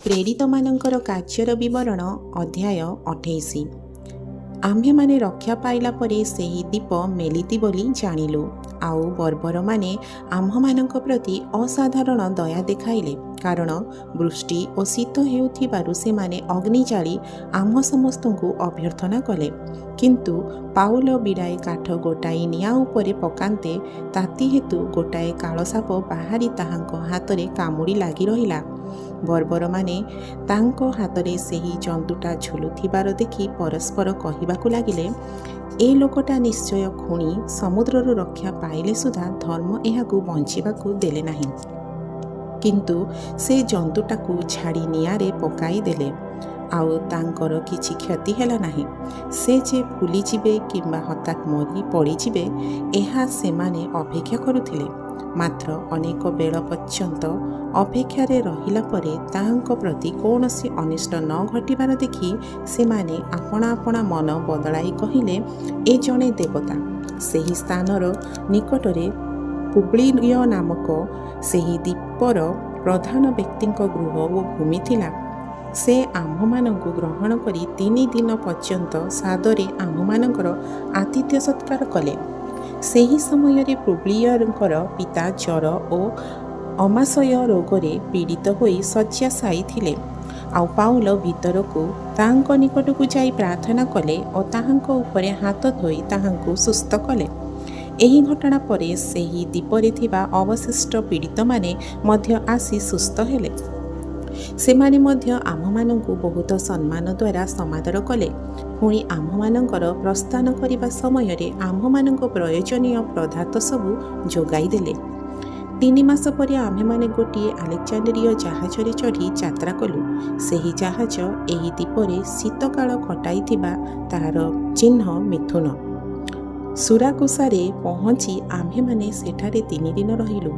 ପ୍ରେରିତମାନଙ୍କର କାର୍ଯ୍ୟର ବିବରଣ ଅଧ୍ୟାୟ 28। ଆମ୍ଭେମାନେ ରକ୍ଷା ପାଇଲା ପରେ ସେହି ଦୀପ ମେଲିତି ବୋଲି ଜାଣିଲୁ। ଆଉ ବର୍ବରମାନେ ଆମ୍ଭମାନଙ୍କ ପ୍ରତି ଅସାଧାରଣ ଦୟା ଦେଖାଇଲେ, କାରଣ ବୃଷ୍ଟି ଓ ଶୀତ ହେଉଥିବାରୁ ସେମାନେ ଅଗ୍ନି ଜାଳି ଆମ୍ଭ ସମସ୍ତଙ୍କୁ ଅଭ୍ୟର୍ଥନା କଲେ। କିନ୍ତୁ ପାଉଲ ବିଡ଼ାଏ କାଠ ଗୋଟାଏ ନିଆଁ ଉପରେ ପକାନ୍ତେ ତାତି ହେତୁ ଗୋଟାଏ କାଳସାପ ବାହାରି ତାହାଙ୍କ ହାତରେ କାମୁଡ଼ି ଲାଗି ରହିଲା। ବର୍ବରମାନେ ତାଙ୍କ ହାତରେ ସେହି ଜନ୍ତୁଟା ଝୁଲୁଥିବାର ଦେଖି ପରସ୍ପର କହିବାକୁ ଲାଗିଲେ, ଏ ଲୋକଟା ନିଶ୍ଚୟ ଖୁଣି ସମୁଦ୍ରରୁ ରକ୍ଷା ପାଇଲେ ସୁଦ୍ଧା ଧର୍ମ ଏହାକୁ ବଞ୍ଚିବାକୁ ଦେଲେ ନାହିଁ। କିନ୍ତୁ ସେ ଜନ୍ତୁଟାକୁ ଝାଡ଼ି ନିଆଁରେ ପକାଇ ଦେଲେ, ଆଉ ତାଙ୍କର କିଛି କ୍ଷତି ହେଲା ନାହିଁ। ସେ ଯେ ଫୁଲିଯିବେ କିମ୍ବା ହଠାତ୍ ମରି ପଡ଼ିଯିବେ, ଏହା ସେମାନେ ଅପେକ୍ଷା କରୁଥିଲେ। ମାତ୍ର ଅନେକ ବେଳ ପର୍ଯ୍ୟନ୍ତ ଅପେକ୍ଷାରେ ରହିଲା ପରେ ତାହାଙ୍କ ପ୍ରତି କୌଣସି ଅନିଷ୍ଟ ନ ଘଟିବାର ଦେଖି ସେମାନେ ଆପଣା ଆପଣା ମନ ବଦଳାଇ କହିଲେ, ଏ ଜଣେ ଦେବତା। ସେହି ସ୍ଥାନର ନିକଟରେ ପୁବ୍ଲିୟ ନାମକ ସେହି ଦ୍ୱୀପର ପ୍ରଧାନ ବ୍ୟକ୍ତିଙ୍କ ଗୃହ ଓ ଭୂମି ଥିଲା। ସେ ଆମ୍ଭମାନଙ୍କୁ ଗ୍ରହଣ କରି 3 ଦିନ ପର୍ଯ୍ୟନ୍ତ ସାଦରେ ଆମ୍ଭମାନଙ୍କର ଆତିଥ୍ୟ ସତ୍କାର କଲେ। ସେହି ସମୟରେ ପୁବ୍ଲିୟଙ୍କର ପିତା ଜ୍ୱର ଓ ଅମାଶୟ ରୋଗରେ ପୀଡ଼ିତ ହୋଇ ଶଯ୍ୟାଶାୟୀ ଥିଲେ। ଆଉ ପାଉଲ ଭିତରକୁ ତାହାଙ୍କ ନିକଟକୁ ଯାଇ ପ୍ରାର୍ଥନା କଲେ ଓ ତାହାଙ୍କ ଉପରେ ହାତ ଧୋଇ ତାହାଙ୍କୁ ସୁସ୍ଥ କଲେ। ଏହି ଘଟଣା ପରେ ସେହି ଦ୍ୱୀପରେ ଥିବା ଅବଶିଷ୍ଟ ପୀଡ଼ିତମାନେ ମଧ୍ୟ ଆସି ସୁସ୍ଥ ହେଲେ। ସେମାନେ ମଧ୍ୟ ଆମ୍ଭମାନଙ୍କୁ ବହୁତ ସମ୍ମାନ ଦ୍ୱାରା ସମାଦର କଲେ। ପୁଣି ଆମ୍ଭମାନଙ୍କର ପ୍ରସ୍ଥାନ କରିବା ସମୟରେ ଆମ୍ଭମାନଙ୍କ ପ୍ରୟୋଜନୀୟ ପଦାର୍ଥ ସବୁ ଯୋଗାଇ ଦେଲେ। 3 ମାସ ପରେ ଆମ୍ଭେମାନେ ଗୋଟିଏ ଆଲେକ୍ଜାଣ୍ଡ୍ରିୟ ଜାହାଜରେ ଚଢ଼ି ଯାତ୍ରା କଲୁ। ସେହି ଜାହାଜ ଏହି ଦ୍ୱୀପରେ ଶୀତକାଳ କଟାଇଥିବା ତାହାର ଚିହ୍ନ ମିଥୁନ। ସୁରାକୁସାରେ ପହଞ୍ଚି ଆମ୍ଭେମାନେ ସେଠାରେ 3 ଦିନ ରହିଲୁ।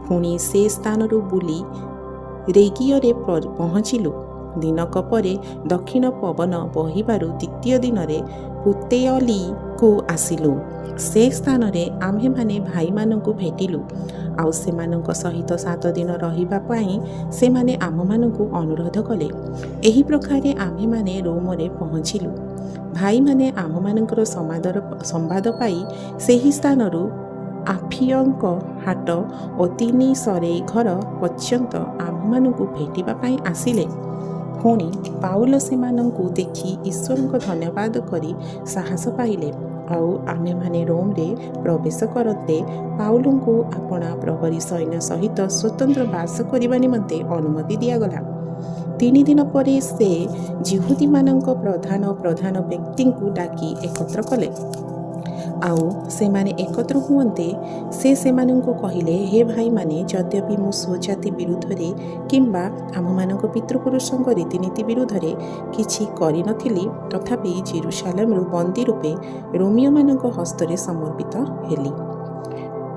ପୁଣି ସେ ସ୍ଥାନରୁ ବୁଲି ରେଗିୟରେ ପହଞ୍ଚିଲୁ। ଦିନକ ପରେ ଦକ୍ଷିଣ ପବନ ବହିବାରୁ ଦ୍ୱିତୀୟ ଦିନରେ ପୁତେୟଲିକୁ ଆସିଲୁ। ସେ ସ୍ଥାନରେ ଆମ୍ଭେମାନେ ଭାଇମାନଙ୍କୁ ଭେଟିଲୁ, ଆଉ ସେମାନଙ୍କ ସହିତ 7 ଦିନ ରହିବା ପାଇଁ ସେମାନେ ଆମ୍ଭମାନଙ୍କୁ ଅନୁରୋଧ କଲେ। ଏହି ପ୍ରକାରେ ଆମ୍ଭେମାନେ ରୋମରେ ପହଞ୍ଚିଲୁ। ଭାଇମାନେ ଆମ୍ଭମାନଙ୍କର ସମ୍ବାଦ ପାଇ ସେହି ସ୍ଥାନରୁ ଆଫିୟଙ୍କ ହାଟ ଓ 3 ସରେଇ ଘର ପର୍ଯ୍ୟନ୍ତ ଆମ୍ଭମାନଙ୍କୁ ଭେଟିବା ପାଇଁ ଆସିଲେ। ପୁଣି ପାଉଲ ସେମାନଙ୍କୁ ଦେଖି ଈଶ୍ୱରଙ୍କ ଧନ୍ୟବାଦ କରି ସାହସ ପାଇଲେ। ଆଉ ଆମ୍ଭେମାନେ ରୋମରେ ପ୍ରବେଶ କରନ୍ତେ ପାଉଲଙ୍କୁ ଆପଣା ପ୍ରହରୀ ସୈନ୍ୟ ସହିତ ସ୍ୱତନ୍ତ୍ର ବାସ କରିବା ନିମନ୍ତେ ଅନୁମତି ଦିଆଗଲା। 3 ଦିନ ପରେ ସେ ଯିହୁଦୀମାନଙ୍କ ପ୍ରଧାନ ବ୍ୟକ୍ତିଙ୍କୁ ଡାକି ଏକତ୍ର କଲେ। ଆଉ ସେମାନେ ଏକତ୍ର ହୁଅନ୍ତେ ସେ ସେମାନଙ୍କୁ କହିଲେ, ହେ ଭାଇମାନେ, ଯଦ୍ୟପି ମୁଁ ସ୍ୱଜାତି ବିରୁଦ୍ଧରେ କିମ୍ବା ଆମମାନଙ୍କ ପିତୃପୁରୁଷଙ୍କ ରୀତିନୀତି ବିରୁଦ୍ଧରେ କିଛି କରିନଥିଲି, ତଥାପି ଜେରୁସାଲେମରୁ ବନ୍ଦୀ ରୂପେ ରୋମୀୟମାନଙ୍କ ହସ୍ତରେ ସମର୍ପିତ ହେଲି।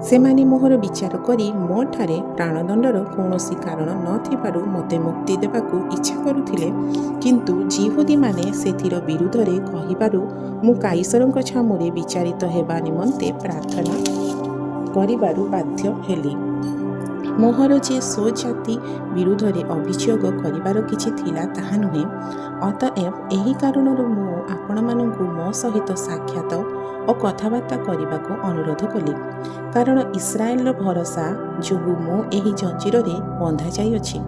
ସେମାନେ ମୋହର ବିଚାର କରି ମୋଠାରେ ପ୍ରାଣଦଣ୍ଡର କୌଣସି କାରଣ ନ ଥିବାରୁ ମୋତେ ମୁକ୍ତି ଦେବାକୁ ଇଚ୍ଛା କରୁଥିଲେ। କିନ୍ତୁ ଯିହୁଦୀମାନେ ସେଥିର ବିରୁଦ୍ଧରେ କହିବାରୁ ମୁଁ କାଇସରଙ୍କ ଛାମୁରେ ବିଚାରିତ ହେବା ନିମନ୍ତେ ପ୍ରାର୍ଥନା କରିବାରୁ ବାଧ୍ୟ ହେଲି। ମୋହର ଯେ ସ୍ୱଜାତି ବିରୁଦ୍ଧରେ ଅଭିଯୋଗ କରିବାର କିଛି ଥିଲା ତାହା ନୁହେଁ। ଅତଏବ ଏହି କାରଣରୁ ମୁଁ ଆପଣମାନଙ୍କୁ ମୋ ସହିତ ସାକ୍ଷାତ ଓ କଥାବାର୍ତ୍ତା କରିବାକୁ ଅନୁରୋଧ କଲି, କାରଣ ଇସ୍ରାଏଲର ଭରସା ଯୋଗୁଁ ମୁଁ ଏହି ଜଞ୍ଜିରରେ ବନ୍ଧାଯାଇଅଛି।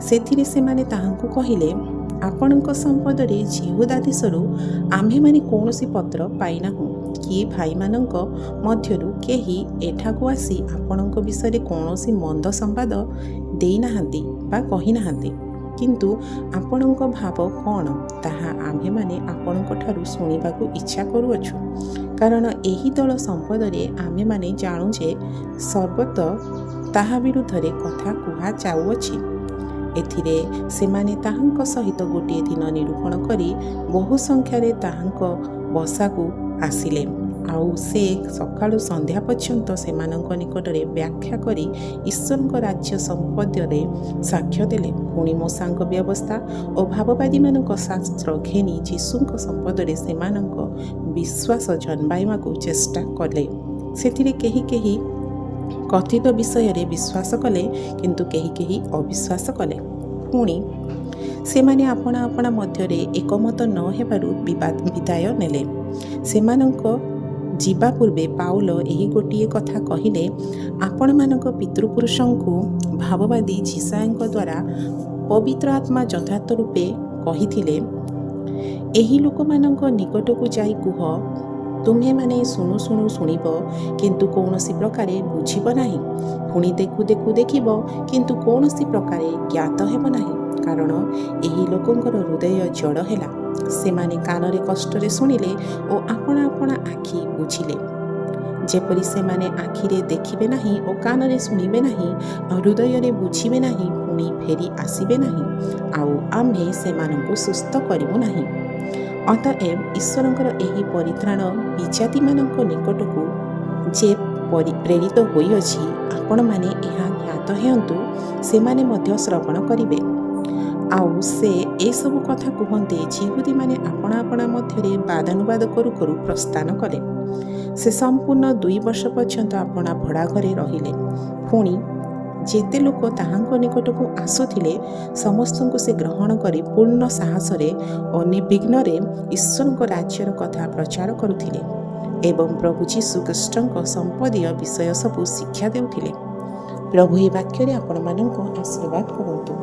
ସେଥିରେ ସେମାନେ ତାହାଙ୍କୁ କହିଲେ, ଆପଣଙ୍କ ସମ୍ବନ୍ଧରେ ଯିହୁଦା ଦେଶରୁ ଆମ୍ଭେମାନେ କୌଣସି ପତ୍ର ପାଇନାହୁଁ, କି ଭାଇମାନଙ୍କ ମଧ୍ୟରୁ କେହି ଏଠାକୁ ଆସି ଆପଣଙ୍କ ବିଷୟରେ କୌଣସି ମନ୍ଦ ସମ୍ବାଦ ଦେଇନାହାନ୍ତି ବା କହିନାହାନ୍ତି। କିନ୍ତୁ ଆପଣଙ୍କ ଭାବ କ'ଣ, ତାହା ଆମ୍ଭେମାନେ ଆପଣଙ୍କଠାରୁ ଶୁଣିବାକୁ ଇଚ୍ଛା କରୁଅଛୁ। କାରଣ ଏହି ଦଳ ସମ୍ବନ୍ଧରେ ଆମ୍ଭେମାନେ ଜାଣୁ ଯେ ସର୍ବତ୍ର ତାହା ବିରୁଦ୍ଧରେ କଥା କୁହାଯାଉଅଛି। ଏଥିରେ ସେମାନେ ତାହାଙ୍କ ସହିତ ଗୋଟିଏ ଦିନ ନିରୂପଣ କରି ବହୁ ସଂଖ୍ୟାରେ ତାହାଙ୍କ ବସାକୁ ଆସିଲେ। ଆଉ ସେ ସକାଳୁ ସନ୍ଧ୍ୟା ପର୍ଯ୍ୟନ୍ତ ସେମାନଙ୍କ ନିକଟରେ ବ୍ୟାଖ୍ୟା କରି ଈଶ୍ୱରଙ୍କ ରାଜ୍ୟ ସମ୍ବନ୍ଧରେ ସାକ୍ଷ୍ୟ ଦେଲେ। ପୁଣି ମୋଶାଙ୍କ ବ୍ୟବସ୍ଥା ଓ ଭାବବାଦୀମାନଙ୍କ ଶାସ୍ତ୍ର ଘେନି ଯୀଶୁଙ୍କ ସମ୍ବନ୍ଧରେ ସେମାନଙ୍କ ବିଶ୍ୱାସ ଜନ୍ମାଇବାକୁ ଚେଷ୍ଟା କଲେ। ସେଥିରେ କେହି କେହି କଥିତ ବିଷୟରେ ବିଶ୍ୱାସ କଲେ, କିନ୍ତୁ କେହି କେହି ଅବିଶ୍ୱାସ କଲେ। ପୁଣି ସେମାନେ ଆପଣା ଆପଣା ମଧ୍ୟରେ ଏକମତ ନ ହେବାରୁ ବିଦାୟ ନେଲେ। ସେମାନଙ୍କ ଯିବା ପୂର୍ବେ ପାଉଲ ଏହି ଗୋଟିଏ କଥା କହିଲେ, ଆପଣମାନଙ୍କ ପିତୃପୁରୁଷଙ୍କୁ ଭାବବାଦୀ ଯିଶାୟଙ୍କ ଦ୍ୱାରା ପବିତ୍ର ଆତ୍ମା ଯଥାର୍ଥ ରୂପେ କହିଥିଲେ, ଏହି ଲୋକମାନଙ୍କ ନିକଟକୁ ଯାଇ କୁହ, ତୁମ୍ଭେମାନେ ଶୁଣୁ ଶୁଣୁ ଶୁଣିବ କିନ୍ତୁ କୌଣସି ପ୍ରକାରେ ବୁଝିବ ନାହିଁ, ପୁଣି ଦେଖୁ ଦେଖୁ ଦେଖିବ କିନ୍ତୁ କୌଣସି ପ୍ରକାରେ ଜ୍ଞାତ ହେବ ନାହିଁ, କାରଣ ଏହି ଲୋକଙ୍କର ହୃଦୟ ଜଡ଼ ହେଲା। ସେମାନେ କାନରେ କଷ୍ଟରେ ଶୁଣିଲେ ଓ ଆପଣା ଆପଣା ଆଖି ବୁଝିଲେ। ଯେପରି ସେମାନେ ଆଖିରେ ଦେଖିବେ ନାହିଁ ଓ କାନରେ ଶୁଣିବେ ନାହିଁ ଆଉ ହୃଦୟରେ ବୁଝିବେ ନାହିଁ, ପୁଣି ଫେରି ଆସିବେ ନାହିଁ, ଆଉ ଆମ୍ଭେ ସେମାନଙ୍କୁ ସୁସ୍ଥ କରିବୁ ନାହିଁ। ଅତଏବ ଈଶ୍ୱରଙ୍କର ଏହି ପରିତ୍ରାଣ ବିଜାତିମାନଙ୍କ ନିକଟକୁ ଯେ ପ୍ରେରିତ ହୋଇଅଛି, ଆପଣମାନେ ଏହା ଜ୍ଞାତ ହେଉନ୍ତୁ, ସେମାନେ ମଧ୍ୟ ଶ୍ରବଣ କରିବେ। ଆଉ ସେ ଏସବୁ କଥା କୁହନ୍ତେ ଯିହୁଦୀମାନେ ଆପଣା ଆପଣା ମଧ୍ୟରେ ବାଦାନୁବାଦ କରୁ କରୁ ପ୍ରସ୍ଥାନ କଲେ। ସେ ସମ୍ପୂର୍ଣ୍ଣ 2 ବର୍ଷ ପର୍ଯ୍ୟନ୍ତ ଆପଣା ଭଡ଼ା ଘରେ ରହିଲେ। ପୁଣି ଯେତେ ଲୋକ ତାହାଙ୍କ ନିକଟକୁ ଆସୁଥିଲେ, ସମସ୍ତଙ୍କୁ ସେ ଗ୍ରହଣ କରି ପୂର୍ଣ୍ଣ ସାହସରେ ଓ ନିର୍ବିଘ୍ନରେ ଈଶ୍ୱରଙ୍କ ରାଜ୍ୟର କଥା ପ୍ରଚାର କରୁଥିଲେ ଏବଂ ପ୍ରଭୁ ଯୀଶୁ ଖ୍ରୀଷ୍ଟଙ୍କ ସମ୍ପଦୀୟ ବିଷୟ ସବୁ ଶିକ୍ଷା ଦେଉଥିଲେ। ପ୍ରଭୁ ଏ ବାକ୍ୟରେ ଆପଣମାନଙ୍କୁ ଆଶୀର୍ବାଦ କରନ୍ତୁ।